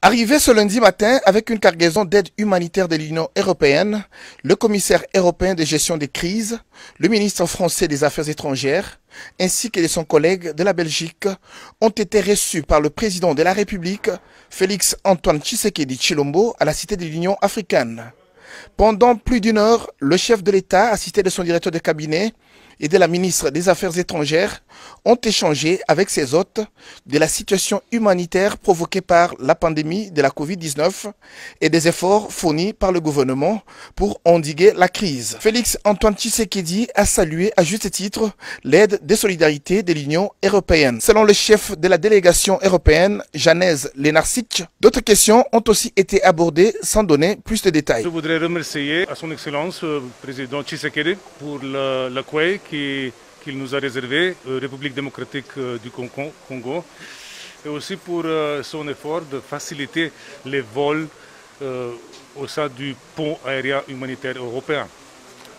Arrivé ce lundi matin avec une cargaison d'aide humanitaire de l'Union européenne, le commissaire européen de gestion des crises, le ministre français des Affaires étrangères, ainsi que son collègue de la Belgique, ont été reçus par le président de la République, Félix Antoine Tshisekedi Tshilombo, à la Cité de l'Union africaine. Pendant plus d'une heure, le chef de l'État, assisté de son directeur de cabinet et de la ministre des Affaires étrangères, ont échangé avec ses hôtes de la situation humanitaire provoquée par la pandémie de la Covid-19 et des efforts fournis par le gouvernement pour endiguer la crise. Félix Antoine Tshisekedi a salué à juste titre l'aide de solidarité de l'Union européenne. Selon le chef de la délégation européenne, Janez Lenarčič, d'autres questions ont aussi été abordées sans donner plus de détails. Je voudrais remercier à son Excellence, le président Tshisekedi, pour l'accueil qu'il nous a réservé, République démocratique du Congo, et aussi pour son effort de faciliter les vols au sein du pont aérien humanitaire européen.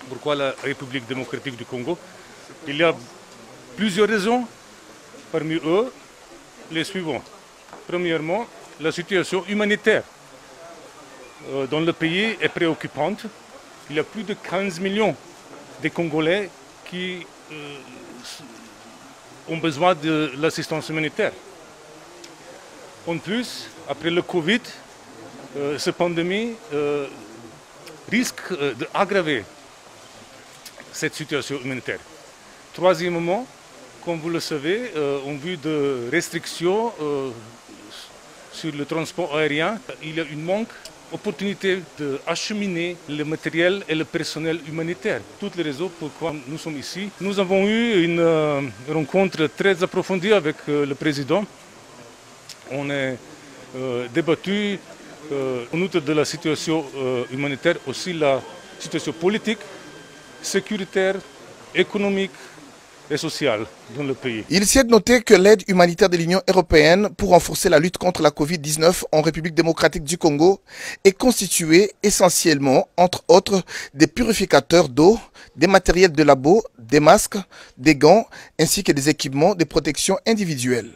Pourquoi la République démocratique du Congo? Il y a plusieurs raisons, parmi eux les suivants. Premièrement, la situation humanitaire dans le pays est préoccupante. Il y a plus de 15 millions de Congolais qui ont besoin de l'assistance humanitaire. En plus, après le Covid, cette pandémie risque d'aggraver cette situation humanitaire. Troisièmement, comme vous le savez, en vue de restrictions sur le transport aérien, il y a une manque opportunité d'acheminer le matériel et le personnel humanitaire. Toutes les raisons pourquoi nous sommes ici. Nous avons eu une rencontre très approfondie avec le président. On a débattu en outre de la situation humanitaire, aussi la situation politique, sécuritaire, économique et sociale dans le pays. Il s'est noté que l'aide humanitaire de l'Union européenne pour renforcer la lutte contre la Covid-19 en République démocratique du Congo est constituée essentiellement, entre autres, des purificateurs d'eau, des matériels de labo, des masques, des gants, ainsi que des équipements de protection individuelle.